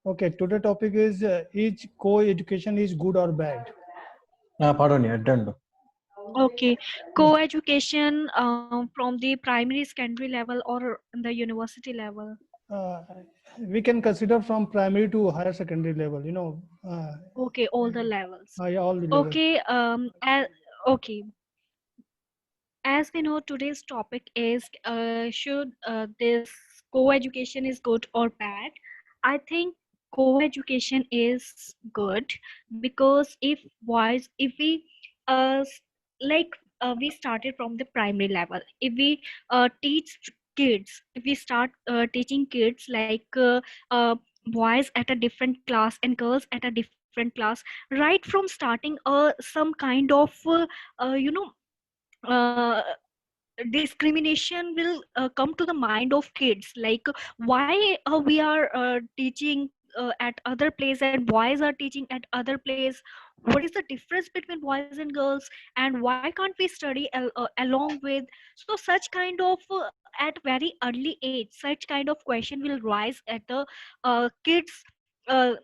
Okay, today topic is co-education is good or bad? Pardon, attend. Okay, co-education from the primary, secondary level or the university level. Uh, we can consider from primary to higher secondary level, Okay, all the levels. yeah, all the level. Okay, okay. As we know, today's topic is should this co-education is good or bad? I think co-education is good because if we like we started from the primary level. If we teach kids, if we start teaching kids like boys at a different class and girls at a different class, right from starting some kind of you know uh, discrimination will come to the mind of kids, like why we are teaching at other place and boys are teaching at other place. What is the difference between boys and girls, and why can't we study along with? So such kind of at very early age, such kind of question will rise at the kids uh,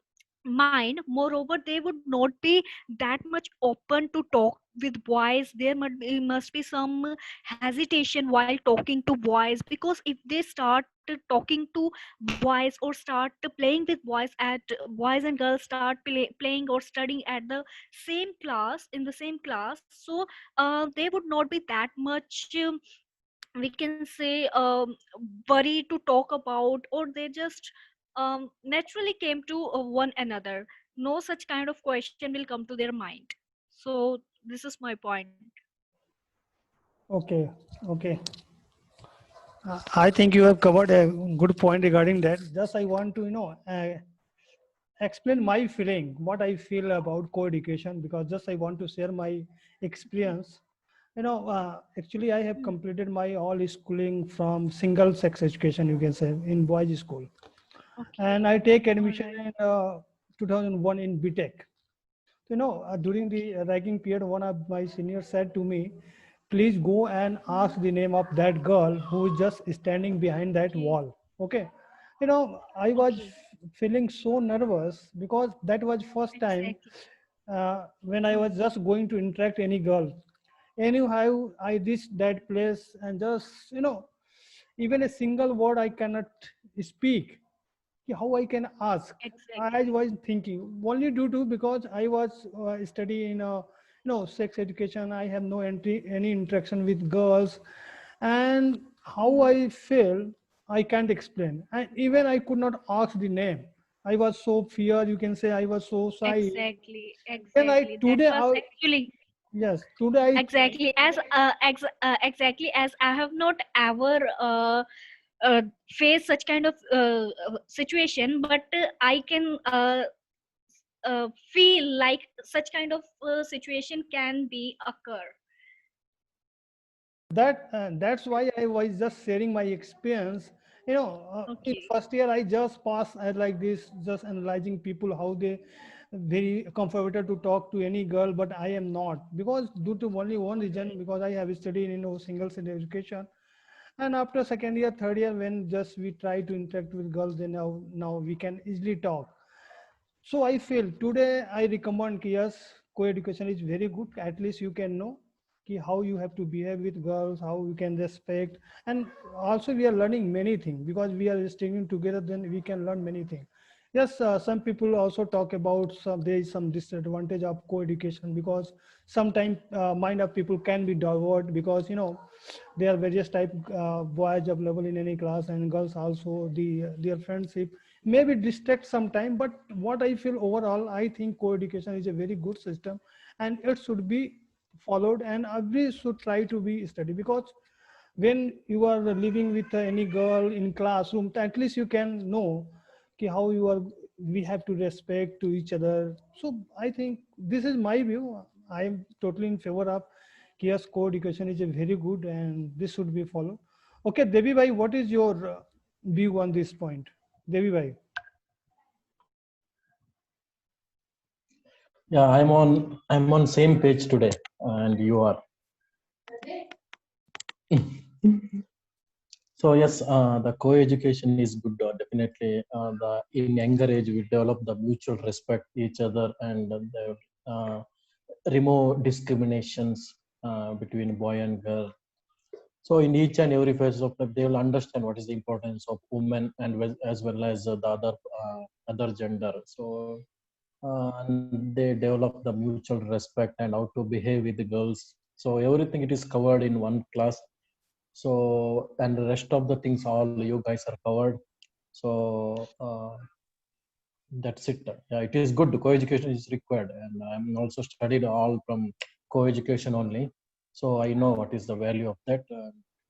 mind. Moreover, they would not be that much open to talk with boys. There must be some hesitation while talking to boys, because if they start talking to boys or start playing with boys at boys and girls start playing or studying at the same class, in the same class, so they would not be that much we can say worry to talk about, or they just naturally came to one another. No such kind of question will come to their mind. So this is my point. Okay, okay. I think you have covered a good point regarding that. Just I want to, explain my feeling, what I feel about co-education, because just I want to share my experience. Actually, I have completed my all schooling from single sex education, you can say, in boys school. And I Okay. take All admission right. in 2001 in BTech. During the ragging period, one of my seniors said to me, please go and ask the name of that girl who is just standing behind that Okay. wall. Okay. I was Okay. feeling so nervous because that was first time Exactly. when I was Hmm. just going to interact any girl. Anyhow, I reached that place and just, even a single word I cannot speak. How I can ask? I Exactly. was thinking only due to because I was studying sex education. I have no any interaction with girls, and how Hmm. I feel I can't explain. And even I could not ask the name. I was so fear. You can say I was so shy. Exactly. Then I Exactly. That today was I actually yes today exactly as exactly as I have not ever faced such kind of situation, but I can feel like such kind of situation can be occur. that's why I was just sharing my experience. In Okay. first year I just passed like this, just analyzing people how they very comfortable to talk to any girl, but I am not because due to only one All reason, right. because I have studied single sex education. And after second year, third year, when just we try to interact with girls, then now we can easily talk. So I feel today I recommend ki yes, co-education is very good. At least you can know ki how you have to behave with girls, how you can respect, and also we are learning many things because we are staying together. Then we can learn many things. Yes, some people also talk about there is some disadvantage of co-education because sometimes mind of people can be diverted because there are various type boys available in any class and girls also their friendship maybe distract sometime. But what I feel overall, I think co-education is a very good system and it should be followed and every should try to be studied because when you are living with any girl in classroom, at least you can know ki how you are we have to respect to each other. So I think this is my view. I am totally in favor of ki yes, co-education is a very good and this should be followed. Okay, Devi bhai, what is your view on this point? Devi bhai. Yeah, I'm on same page today, and you are. So yes, the co-education is good. Definitely, in younger age we develop the mutual respect each other and uh, remove discriminations between boy and girl. So in each and every phase of life, they will understand what is the importance of women and as well as the other gender. So and they develop the mutual respect and how to behave with the girls. So everything it is covered in one class. So and the rest of the things all you guys are covered. So that's it. Yeah, it is good. Co-education is required, and I'm also studied all from co-education only. So I know what is the value of that.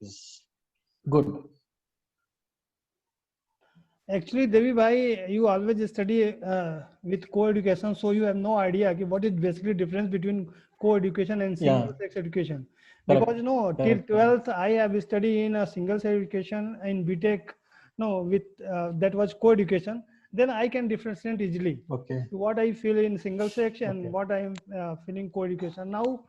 Is good. Actually, Devi Bhai, you always study with co-education, so you have no idea okay, what is basically difference between co-education and Yeah, single-sex education. correct, Because no, till correct. 12th, I have studied in a single-sex education in BTech. No, with that was co-education. Then I can differentiate easily Okay, what I feel in single-sex and okay. what I am feeling co-education. Now,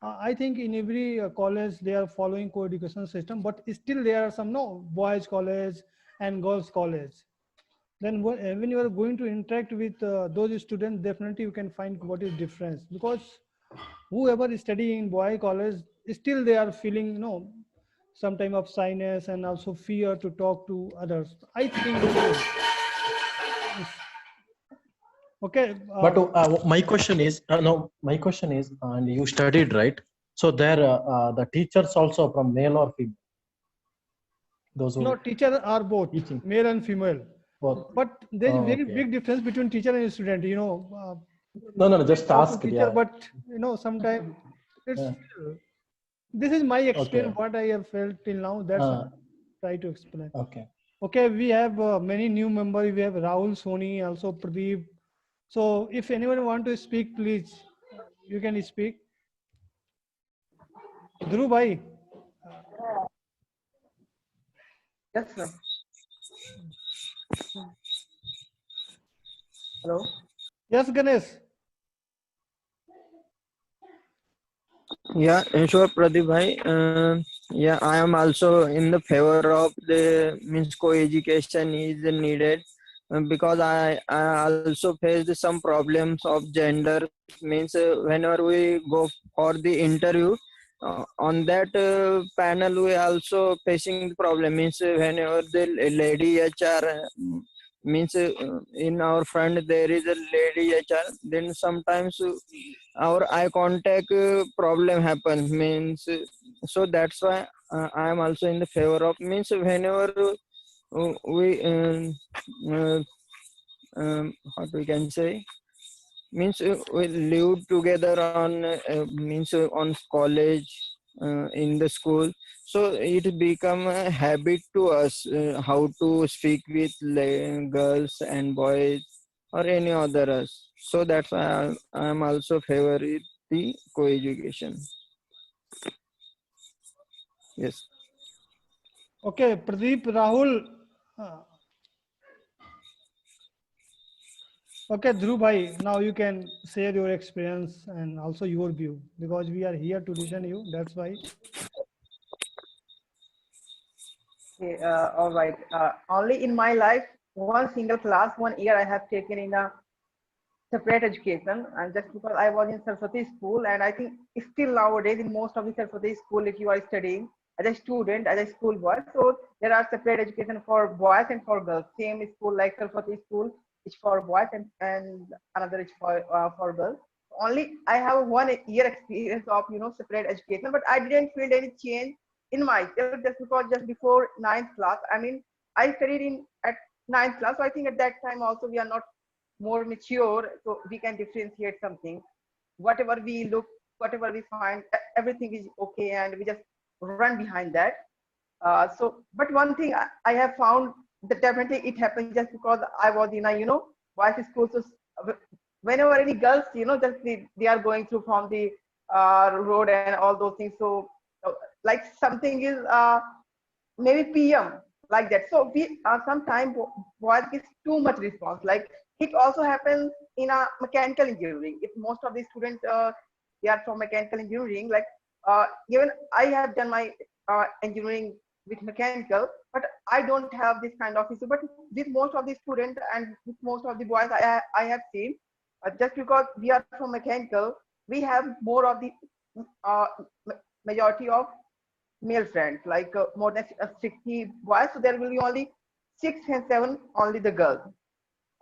I think in every college they are following co-education system, but still there are some no boys college and girls college. Then when you are going to interact with those students, definitely you can find what is difference, because whoever is studying in boy college, still they are feeling some type of shyness and also fear to talk to others. I think okay. But my question is, no, my question is, and you studied, right? So there, the teachers also from male or female, those No, who teachers are both teaching, male and female, both. but there is Oh, very okay. big difference between teacher and student. No, no, no, We just talk to ask. teacher, Yeah. but sometimes it's Yeah. this is my Okay. experience, what I have felt till now. That's Uh, try to explain. okay. Okay, we have many new members. We have Rahul, Soni, also Pradeep. So if anyone want to speak, please, you can speak. Dhruv bhai. Yes, sir. Hello. Yes, Ganesh. Yeah, sure, Pradeep bhai. Yeah, I am also in the favor of the means co-education is needed because I also faced some problems of gender means whenever we go for the interview on that panel we also facing the problem means whenever the lady HR means in our front there is a lady HR, then sometimes our eye contact problem happens means so that's why I am also in the favor of means whenever we uh, what we can say means we live together on means on college in the school, so it become a habit to us how to speak with girls and boys or any other us, so that's why I am also favor the co-education. Yes. Okay, Pradeep, Rahul. Uh, okay, Dhruv bhai. Now you can share your experience and also your view, because we are here to listen you. That's why. Okay, all right. Only in my life, one single class, 1 year I have taken in a separate education, and just because I was in Saraswati school, and I think still nowadays in most of the Saraswati school, if you are studying as a student, as a school boy, so there are separate education for boys and for girls. Same school like Saraswati school is for boys and another is for girls. Only I have 1 year experience of separate education, but I didn't feel any change in myself just because just before ninth class. I mean, I studied in at ninth class, so I think at that time also we are not more mature, so we can differentiate something. Whatever we look, whatever we find, everything is okay, and we just run behind that. But one thing I have found that definitely it happened just because I was in a boys school. So whenever any girls, just they are going through from the road and all those things. So like something is maybe PM like that. So we sometimes boys gives too much response. Like it also happens in a mechanical engineering. If most of the students they are from mechanical engineering, like even I have done my engineering with mechanical, but I don't have this kind of issue. But with most of the students and with most of the boys I have seen, just because we are from mechanical, we have more of the uh, majority of male friends, like more than 60 boys. So there will be only 6 and 7 only the girls.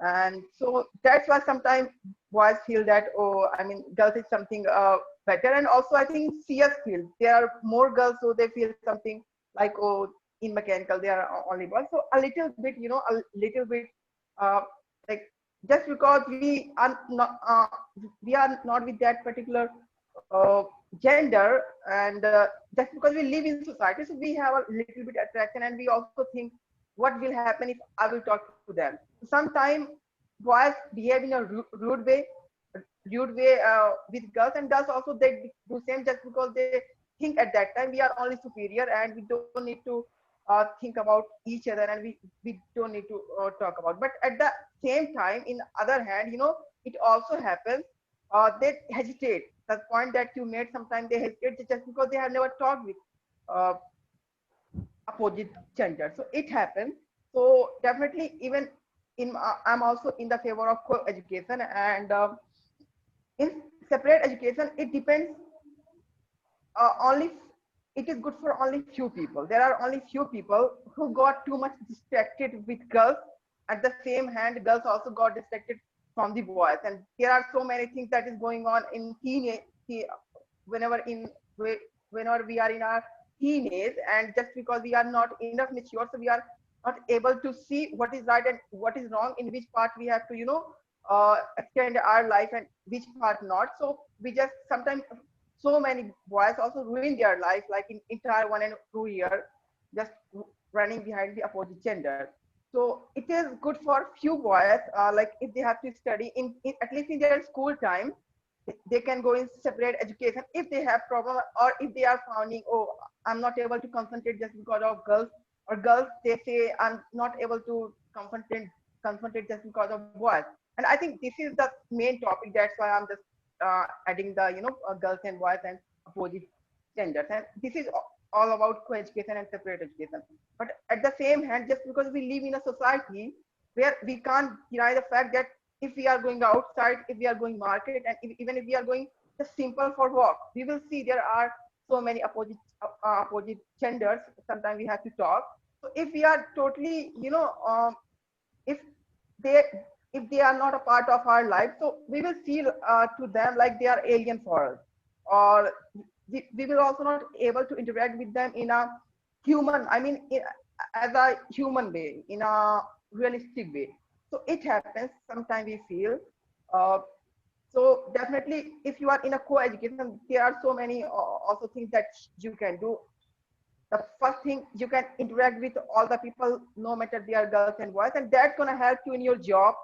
And so that's why sometimes boys feel that, oh, I mean, girls is something better. And also I think CS field, there are more girls, so they feel something like, oh, in mechanical there are only boys. So a little bit, a little bit uh, like, just because we are not with that particular uh, gender, and just because we live in society, so we have a little bit attraction, and we also think what will happen if I will talk to them. Sometimes boys behave in a rude way with girls, and girls also they do same, just because they think at that time we are only superior and we don't need to think about each other, and we don't need to talk about. But at the same time, in other hand, it also happens, they hesitate. The point that you made, sometimes they hesitate just because they have never talked with uh, opposite gender. So it happens. So definitely, even I'm also in the favor of co-education, and in separate education, it depends only. It is good for only few people. There are only few people who got too much distracted with girls. At the same hand, girls also got distracted from the boys, and there are so many things that is going on in teenage. Whenever in whenever we are in our teenage, and just because we are not enough mature, so we are not able to see what is right and what is wrong, in which part we have to extend our life and which part not. So we just sometimes, so many boys also ruin their life, like in entire 1 and 2 year, just running behind the opposite gender. So it is good for few boys, like if they have to study in at least in their school time, they can go in separate education if they have problem, or if they are finding, oh, I'm not able to concentrate just because of girls, or girls they say I'm not able to concentrate just because of boys. And I think this is the main topic, that's why I'm just adding the girls and boys and opposite genders. And this is all about co-education and separate education. But at the same hand, just because we live in a society where we can't deny the fact that if we are going outside, if we are going market, and even if we are going just simple for walk, we will see there are so many opposite genders. Sometimes we have to talk. So if we are totally, if they if they are not a part of our life, so we will feel to them like they are alien for us, or we will also not able to interact with them in a human, I mean, as a human way, in a realistic way. So it happens sometimes we feel. uh, so definitely, if you are in a co-education, there are so many also things that you can do. The first thing, you can interact with all the people, no matter they are girls and boys, and that's going to help you in your job,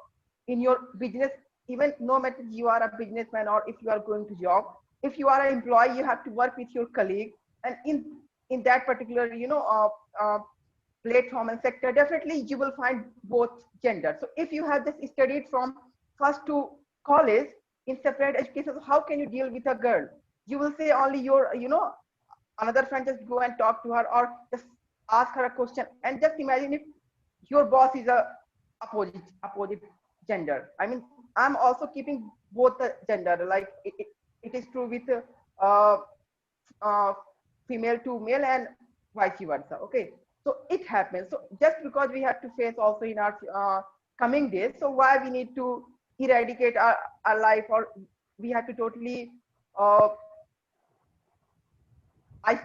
in your business. Even no matter you are a businessman or if you are going to job, if you are an employee, you have to work with your colleague, and in that particular platform and sector, definitely you will find both genders. So if you have just studied from first to college in separate education, how can you deal with a girl? You will say only your another friend just go and talk to her, or just ask her a question. And just imagine if your boss is a opposite gender. I mean, I'm also keeping both the gender, like it is true with uh, uh, female to male and vice versa. Okay, so it happens. So just because we have to face also in our coming days, so why we need to eradicate our life, or we have to totally uh,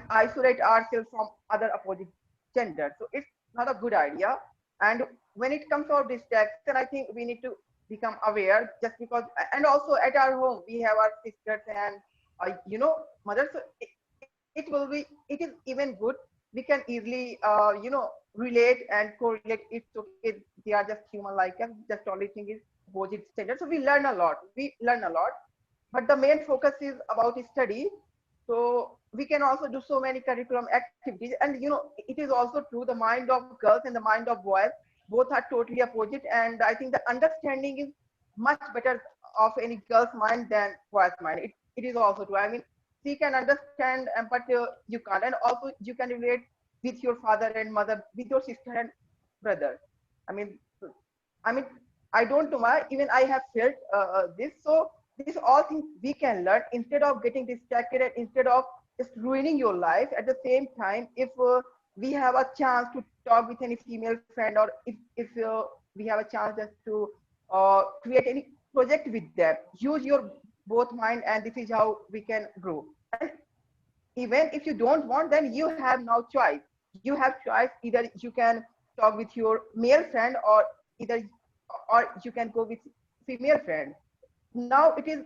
isolate ourselves from other opposite gender. So it's not a good idea. And when it comes to distraction, I think we need to become aware, just because, and also at our home, we have our sisters and, mothers. So it is even good. We can easily, relate and correlate. It's okay. They are just human like us. Just only thing is opposite gender. So we learn a lot. But the main focus is about study. So we can also do so many curriculum activities. And it is also true, the mind of girls and the mind of boys both are totally opposite. And I think the understanding is much better of any girl's mind than boy's mind. It is also true. I mean, she can understand, but you can't. And also you can relate with your father and mother, with your sister and brother. I mean, I mean, I don't know why. Even I have felt this. So these all things we can learn instead of getting distracted and instead of just ruining your life. At the same time, if we have a chance to talk with any female friend, or if we have a chance just to create any project with them, use your both mind, and this is how we can grow. And even if you don't want, then you have no choice. You have choice, either you can talk with your male friend, or either or you can go with female friend. Now it is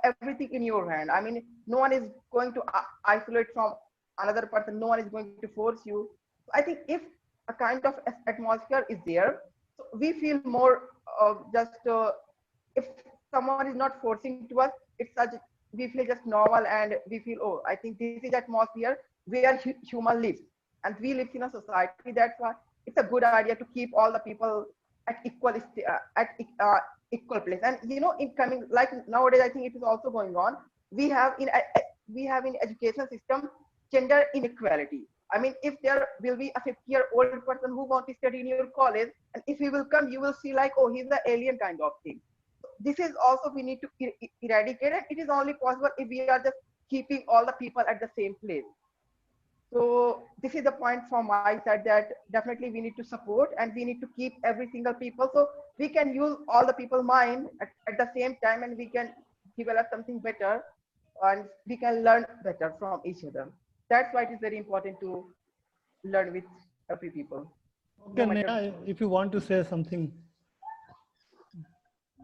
everything in your hand. I mean, no one is going to isolate from another person. No one is going to force you. I think if a kind of atmosphere is there, so we feel more just if someone is not forcing to us, it's such, we feel just normal, and we feel, oh, I think this is atmosphere where human lives, and we live in a society. That's why it's a good idea to keep all the people at equal place. And you know, in coming, like nowadays, I think it is also going on. We have in we have in education system gender inequality. I mean, if there will be a 50-year-old person who wants to study in your college, and if he will come, you will see like, oh, he's the alien kind of thing. This is also we need to eradicate it. It is only possible if we are just keeping all the people at the same place. So this is the point from my side, that definitely we need to support and we need to keep every single people, so we can use all the people mind at the same time, and we can develop something better, and we can learn better from each other. That's why it is very important to learn with every people. Okay, No matter. Neha, if you want to say something.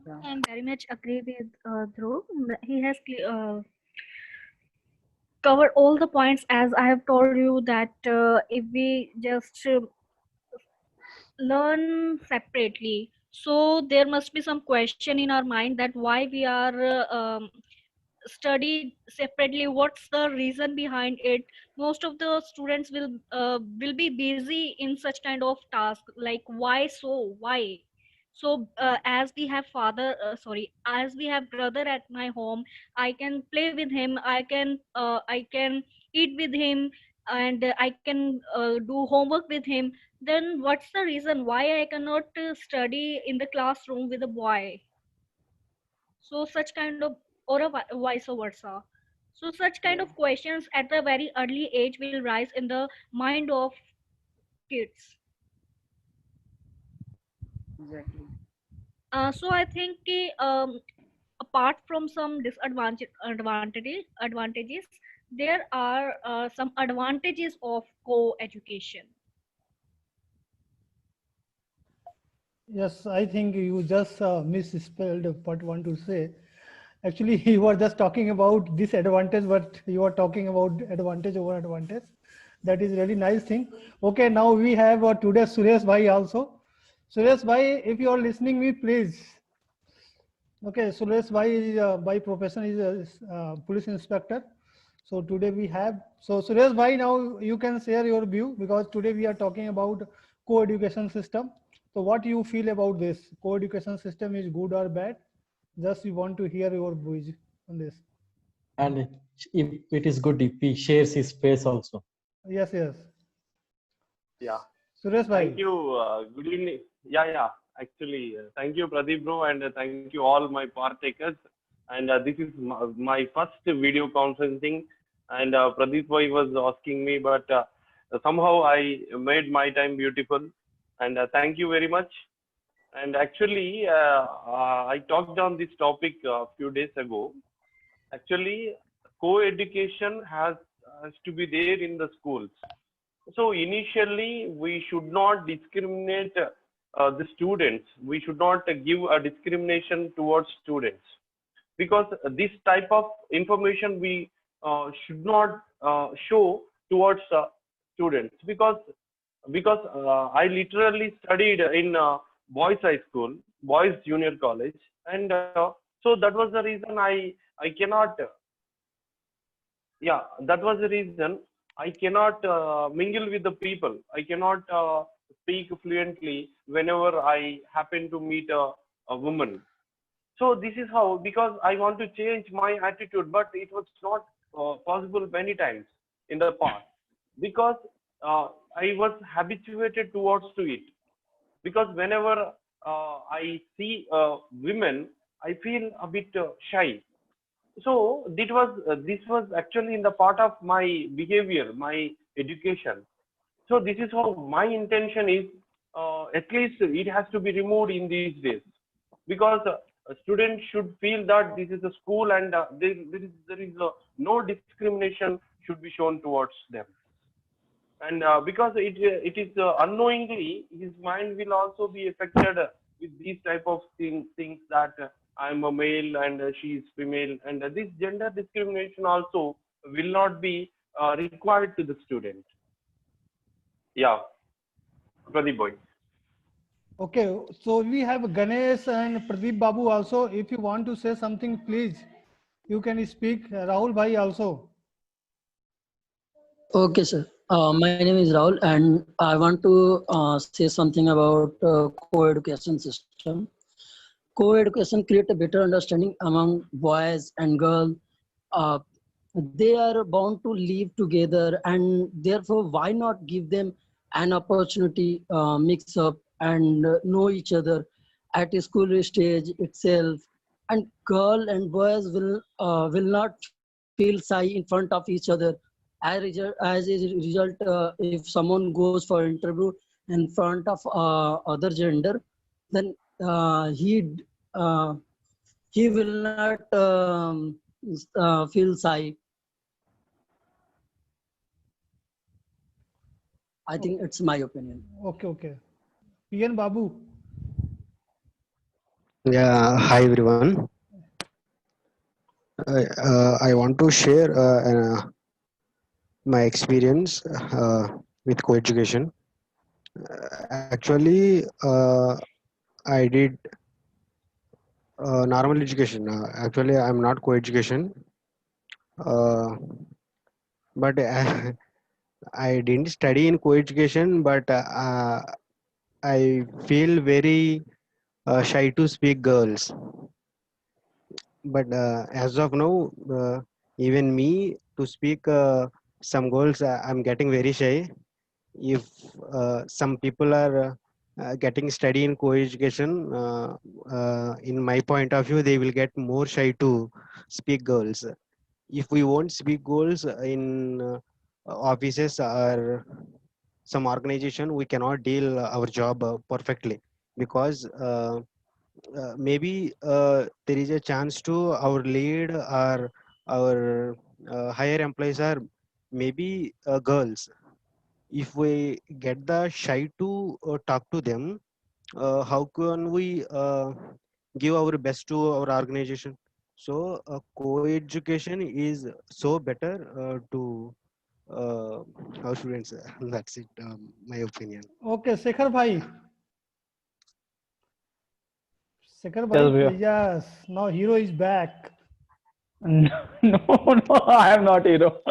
Yeah. I'm very much agree with Dhruv. He has covered all the points, as I have told you that if we just learn separately, so there must be some question in our mind that why we are studied separately. What's the reason behind it? Most of the students will be busy in such kind of task, like why, so why. So as we have father sorry, as we have brother at my home, I can play with him, I can eat with him, and I can do homework with him. Then what's the reason why I cannot study in the classroom with a boy? So such kind of, or vice versa. So such kind of questions at a very early age will rise in the mind of kids. Exactly. So I think apart from some advantages, there are some advantages of co-education. Yes, I think you just misspelled what I want to say. Actually, you were just talking about disadvantage, but you are talking about advantage over advantage. That is really nice thing. Okay, now we have today Suresh Bhai also. Suresh Bhai, if you are listening me, please. Okay, Suresh Bhai by profession is a police inspector. So today we have, so Suresh Bhai, now you can share your view, because today we are talking about co-education system. So what you feel about this? Co-education system is good or bad? Just we want to hear your views on this. And if it is good if he shares his space also. Yes, yes. Yeah, Suresh thank Bhai. you. Good evening. Yeah. Actually, thank you, Pradeep bro, and thank you all my partakers. And this is my first video conferencing. And Pradeep bhai was asking me, but somehow I made my time beautiful. And thank you very much. And actually, I talked on this topic a few days ago. Actually, co-education has to be there in the schools. So initially, we should not discriminate the students. We should not give a discrimination towards students, because this type of information we should not show towards students, because I literally studied in boys high school, boys junior college, and so that was the reason I cannot. Yeah, that was the reason I cannot mingle with the people. I cannot speak fluently whenever I happen to meet a woman. So this is how, because I want to change my attitude, but it was not possible many times in the past, because I was habituated towards to it, because whenever I see women, I feel a bit shy. So this was actually in the part of my behavior, my education. So this is how my intention is. At least it has to be removed in these days, because students should feel that this is a school, and there is no discrimination should be shown towards them. And because it is unknowingly, his mind will also be affected with these type of things that I'm a male and she is female, and this gender discrimination also will not be required to the student. Yeah, Pradeep boy. Okay, so we have Ganesh and Pradeep Babu also. If you want to say something, please, you can speak. Rahul Bhai also. Okay, sir. My name is Rahul, and I want to say something about co-education system. Co-education create a better understanding among boys and girls. Uh, they are bound to live together, and therefore, why not give them an opportunity, mix up and know each other at a school stage itself. And girl and boys will not feel shy in front of each other. As a result, if someone goes for interview in front of other gender, then uh, he will not feel shy. I think it's my opinion. Okay, okay. PN Babu. Yeah, hi everyone. I want to share my experience with co-education. Actually, I did normal education. Actually, I'm not co-education, uh, but I didn't study in co-education. But I feel very shy to speak girls. But as of now, even me to speak some girls, I'm getting very shy. If some people are getting study in co-education, in my point of view, they will get more shy to speak girls. If we won't speak girls in offices or some organization, we cannot deal our job perfectly, because maybe there is a chance to our lead or our higher employees are maybe girls. If we get the shy to talk to them, how can we give our best to our organization? So co-education is so better to our students. That's it, my opinion. Okay, Sekhar Bhai. Sekhar Yes, Bhai, yes. Now hero is back. no, no, I am not hero.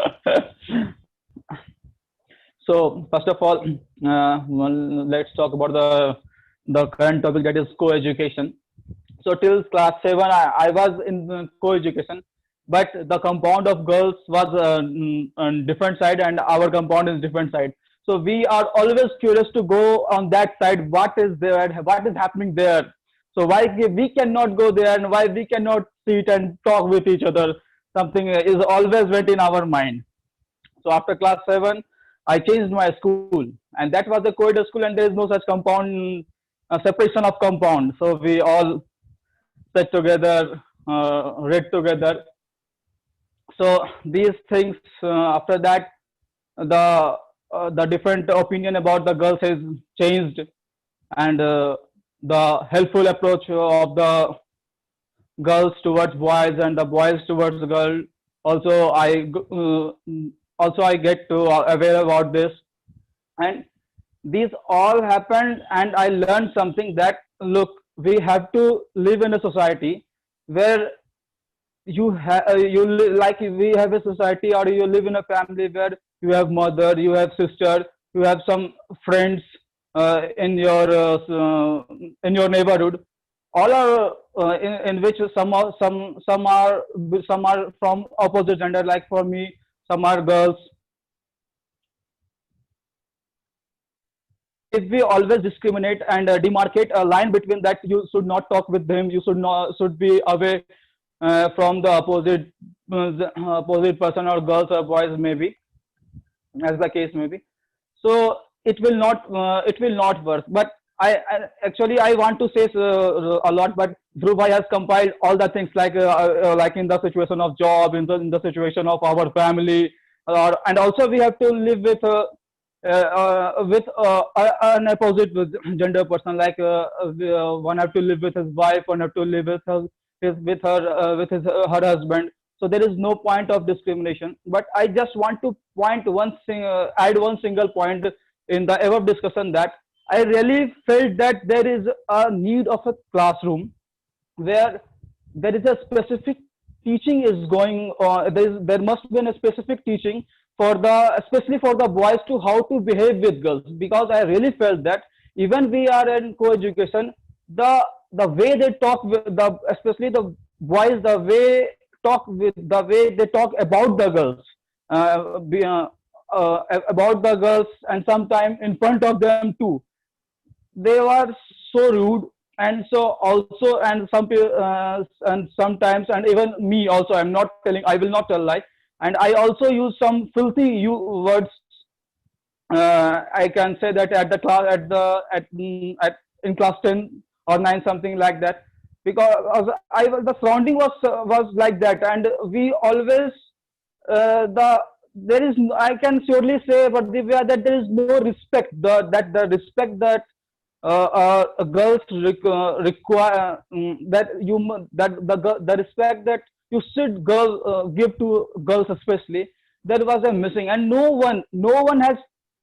So first of all, let's talk about the current topic, that is co-education. So till class 7, I was in the co-education, but the compound of girls was on different side, and our compound is different side. So we are always curious to go on that side. What is there? What is happening there? So why we cannot go there, and why we cannot sit and talk with each other? Something is always went in our mind. So after class 7, I changed my school, and that was a co-ed school, and there is no such compound separation of compound. So we all sat together, read together. So these things, after that, the different opinion about the girls has changed, and the helpful approach of the girls towards boys and the boys towards the girl. Also, I get to aware about this, and these all happened, and I learned something, that look, we have to live in a society where like we have a society, or you live in a family where you have mother, you have sister, you have some friends in your neighborhood. All are in which some are from opposite gender, like for me some are girls. if we always discriminate and demarcate a line between that, you should not talk with him, you should be away from the opposite person, or girls or boys, maybe, as the case may be. So it will not work. But I want to say a lot, but Dhruv bhai has compiled all the things, like in the situation of job, in the situation of our family, and also we have to live with an opposite gender person, like one have to live with his wife, one have to live with her husband. So there is no point of discrimination. But I just want to add one single point in the above discussion, that I really felt that there is a need of a classroom where there is a specific teaching is going on. There must be a specific teaching especially for the boys, to how to behave with girls, because I really felt that even we are in co-education, the way they talk with especially the boys, the way they talk about the girls, about the girls, and sometimes in front of them too, they were so rude. And so also, and and sometimes, and even me also, I will not tell lie, and I also use some filthy words. I can say that at the class, in class 10 or 9, something like that, because the surrounding was like that, and we always there is, I can surely say, but that there is no respect. The respect that girls require, the respect that you should give to girls especially, there was a missing, and no one has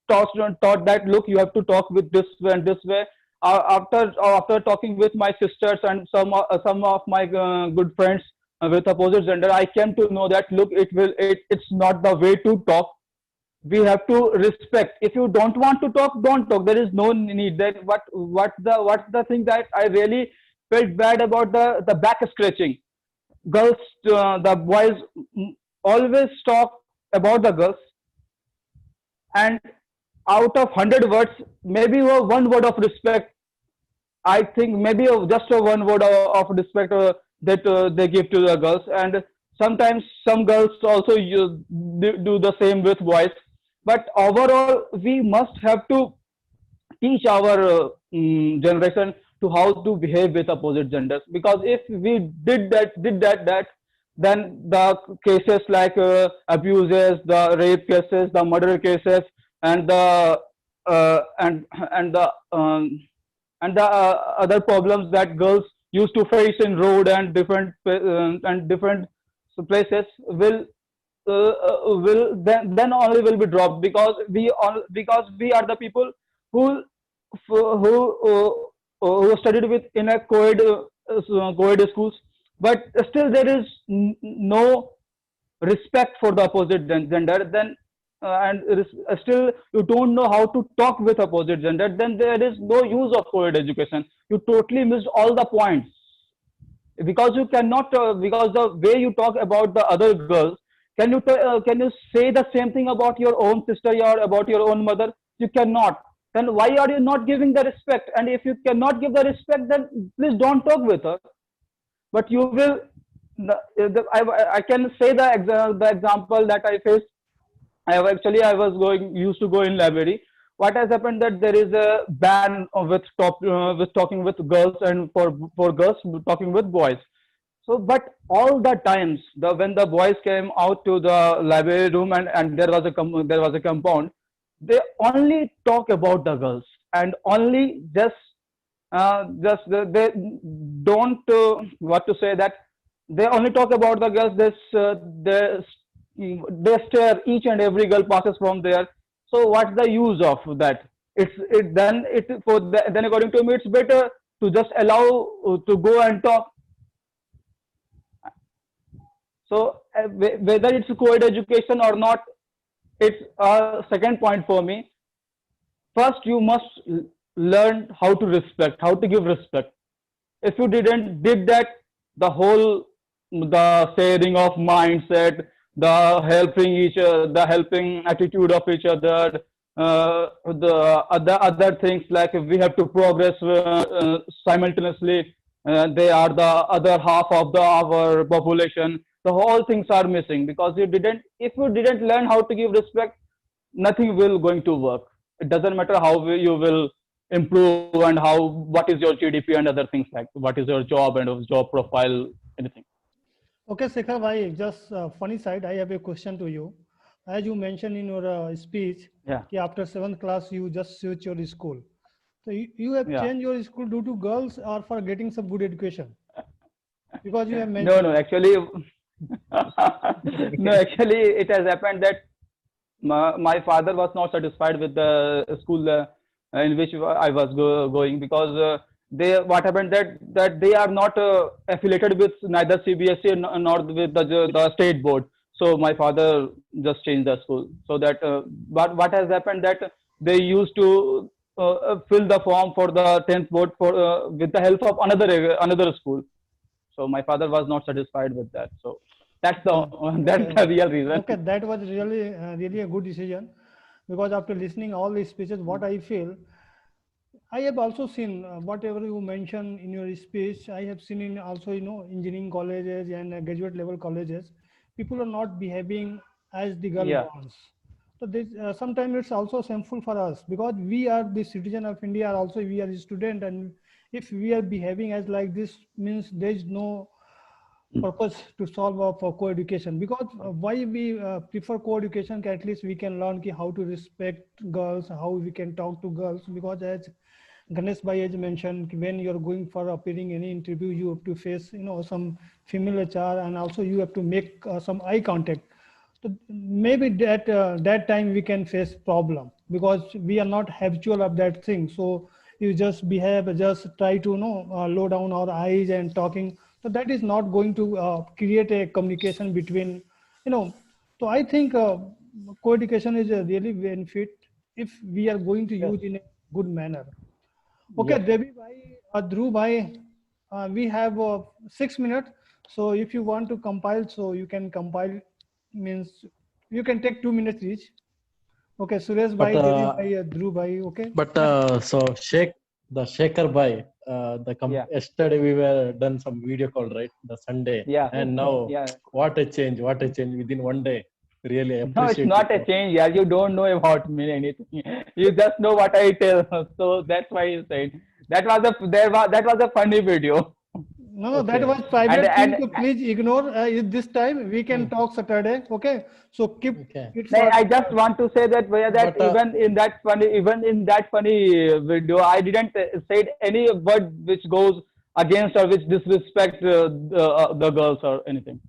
taught that, look, you have to talk with this way and this way. After talking with my sisters and some of my good friends with opposite gender, I came to know that, look, it's not the way to talk. We have to respect. If you don't want to talk, don't talk. There is no need. That what's the thing that I really felt bad about, the back scratching. Girls, the boys always talk about the girls, and out of 100 words, maybe one word of respect, I think maybe just one word of respect that they give to the girls. And sometimes some girls also do the same with boys. But overall, we must have to teach our generation to how to behave with opposite genders, because if we did that, then the cases like abuses, the rape cases, the murder cases, and the other problems that girls used to face in road and different places will then only will be dropped, because we are the people who studied in a co-ed schools, but still there is no respect for the opposite gender. Then still you don't know how to talk with opposite gender, then there is no use of co-ed education. You totally missed all the points, because you cannot because the way you talk about the other girls, can you say the same thing about your own sister or about your own mother? You cannot. Then why are you not giving the respect? And if you cannot give the respect, then please don't talk with her. But you will. I can say the example that I faced. I used to go in library. What has happened, that there is a ban with talking with girls, and for girls talking with boys. So, but all the times when the boys came out to the library room, and there was a compound, they only talk about the girls, and only they don't what to say, that they only talk about the girls. They stare, each and every girl passes from there. So what's the use of that? Then according to me, it's better to just allow to go and talk. So whether it's co-ed education or not, it's a second point for me. First, you must learn how to respect, how to give respect. If you did that, the sharing of mindset, the helping attitude of each other, the other things like we have to progress simultaneously. They are the other half of our population. The whole things are missing because if you didn't learn how to give respect, nothing will going to work. It doesn't matter how you will improve and what is your GDP and other things like what is your job and job profile, anything. Okay, Shekhar bhai, just funny side, I have a question to you. As you mentioned in your speech, Yeah. after 7th class, you just switch your school. So you have Yeah. changed your school due to girls or for getting some good education? Because you have No, mentioned. no, actually, no, actually, it has happened that my father was not satisfied with the school in which I was going because what happened that they are not affiliated with neither CBSE nor with the state board. So my father just changed the school. So that what has happened that they used to fill the form for the 10th board with the help of another school. So my father was not satisfied with that. So that's the that's the real reason. Okay, that was really a good decision, because after listening all these speeches, what I feel, I have also seen whatever you mentioned in your speech. I have seen in also engineering colleges and graduate level colleges, people are not behaving as the girl Yeah. wants. So this sometimes it's also shameful for us, because we are the citizen of India. Also we are a student, and if we are behaving as like this, means there is no purpose to solve for co-education. Because why we prefer co-education, at least we can learn how to respect girls, how we can talk to girls. Because as Ganesh Bhai has mentioned, when you're going for appearing any interview, you have to face some female HR, and also you have to make some eye contact. So maybe that time we can face problem, because we are not habitual of that thing. So you just behave, just try to low down our eyes and talking. So that is not going to create a communication between. So I think co-education is a really benefit if we are going to use in a good manner. Okay, Yes. Devi bhai, Dhruv bhai, we have 6 minutes. So if you want to compile, so you can compile, means you can take 2 minutes each. Okay, Suresh bhai, But Devi bhai, Dhruv bhai, okay? but so Shekhar bhai, yesterday we were done some video call, right? The Sunday. Yeah. And now Yeah. what a change within one day. Really No, it's appreciate not a it. change. Yeah, you don't know about me anything. You just know what I tell. So that's why you said that was a funny video. No, that Okay. was private And thing, so please ignore this time. We can talk Saturday, okay? So keep Okay. it for. I just want to say that But even in that funny video, I didn't say any word which goes against or which disrespect the girls or anything.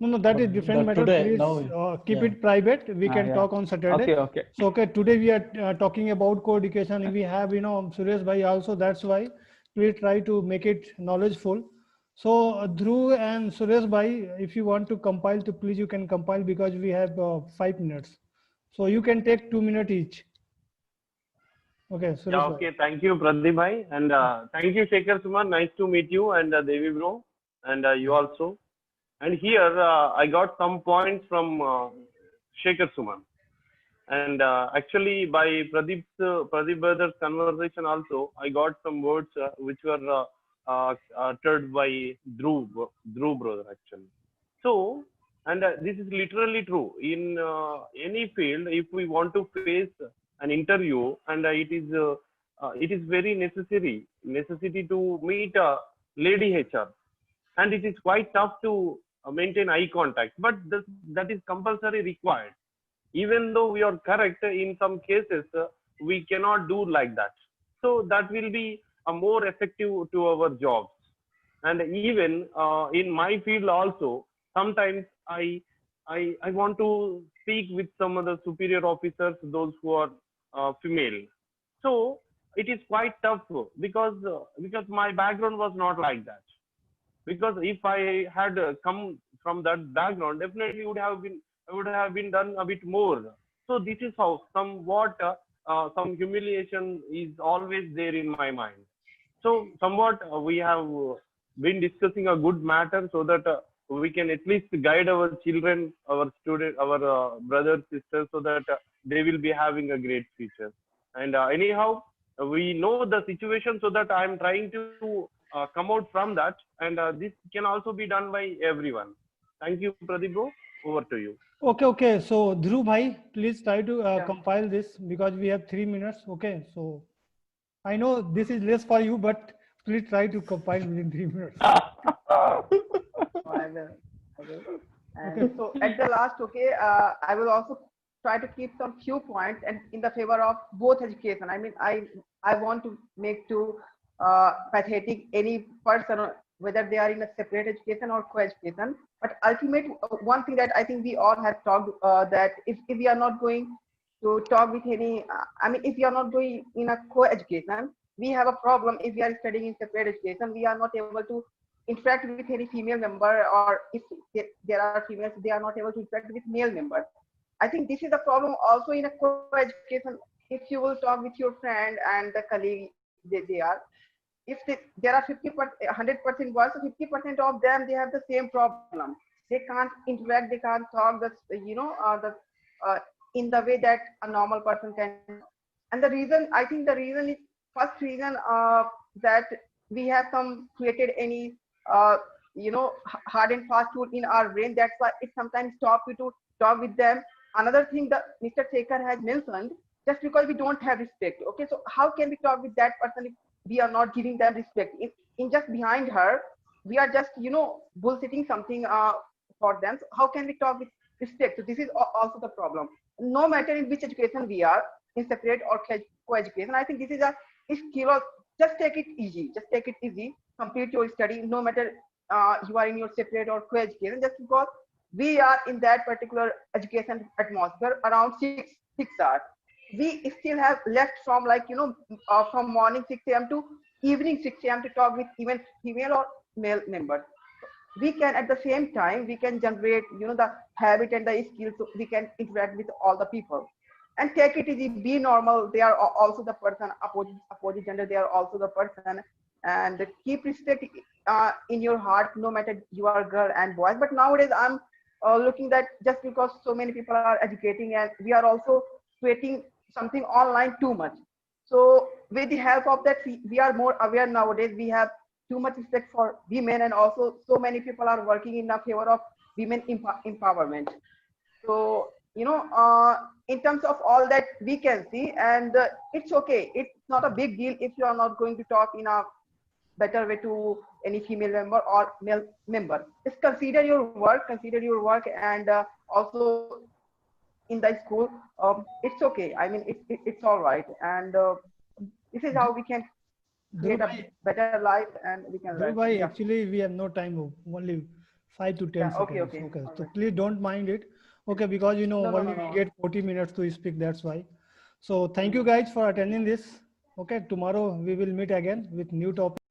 No, that is different matter. today Please now, keep yeah. it private. We can Yeah. talk on Saturday. Okay, okay. So okay, today we are talking about co-education. We have Suresh bhai also. That's why please try to make it knowledgeful. So Dhruv and Suresh bhai, if you want to compile, to please you can compile, because we have 5 minutes. So you can take 2 minutes each. Okay, Yeah, Suresh bhai. okay. Thank you, Pradeep bhai. And thank you, Shekhar Suman. Nice to meet you, and Devi bro, and you also. And here I got some points from Shekhar Suman. And actually, by Pradeep brother's conversation also, I got some words which were uttered by Dhruv brother actually. So, and this is literally true in any field. If we want to face an interview, and it is very necessity to meet a lady HR, and it is quite tough to maintain eye contact. But that is compulsory required. Even though we are correct in some cases, we cannot do like that. So that will be more effective to our jobs. And even in my field also, sometimes I want to speak with some of the superior officers, those who are female. So it is quite tough because my background was not like that. Because if I had come from that background, definitely would have been done a bit more. So this is how somewhat some humiliation is always there in my mind. So somewhat we have been discussing a good matter, so that we can at least guide our children, our students, our brothers, sisters, so that they will be having a great future. And anyhow, we know the situation, so that I am trying to come out from that, and this can also be done by everyone. Thank you, Pradeep bro. Over to you. Okay. So Dhruv bhai, please try to Yeah. compile this because we have 3 minutes. Okay. So I know this is less for you, but please try to compile within 3 minutes. So I will. And so at the last, okay, I will also try to keep some few points and in the favor of both education. I mean, I want to make to pathetic any person, whether they are in a separate education or co-education. But ultimate one thing that I think we all have talked that if we are not going to talk with any, I mean, if we are not going in a co-education, we have a problem. If we are studying in separate education, we are not able to interact with any female member, or if there are females, they are not able to interact with male members. I think this is a problem also in a co-education. If you will talk with your friend and the colleague, they are, if there are 100% boys, so 50% of them, they have the same problem. They can't interact, they can't talk, in the way that a normal person can. And the reason, I think the reason is, first reason that we have some created any hard and fast rule in our brain. That's why it sometimes stops you to talk with them. Another thing that Mr. Thekar has mentioned, just because we don't have respect. Okay, so how can we talk with that person if we are not giving them respect? In just behind her, we are just bullshitting something for them. So how can we talk with respect? So this is also the problem. No matter in which education we are, in separate or co-education, I think this is a skill of just take it easy. Just take it easy. Complete your study, no matter you are in your separate or co-education, just because we are in that particular education atmosphere around 6 hours. We still have left from from morning 6 a.m. to evening 6 a.m. to talk with even female or male members. We can, at the same time, we can generate the habit and the skills, so we can interact with all the people. And take it easy, be normal. They are also the person, opposite gender, they are also the person. And keep respect in your heart, no matter you are girl and boys. But nowadays I'm looking that just because so many people are educating, and we are also creating something online too much. So with the help of that, we are more aware nowadays. We have too much respect for women, and also so many people are working in favor of women empowerment. So in terms of all that we can see, and it's okay. It's not a big deal if you are not going to talk in a better way to any female member or male member. Just consider your work, and also in the school, it's okay. I mean, it's all right. And this is how we can create a better life, and we can learn. Dhruv, actually, we have no time, only 5 to 10 seconds. Okay. So please don't mind it. Okay, because only we get 40 minutes to speak, that's why. So thank you guys for attending this. Okay, tomorrow we will meet again with new topic.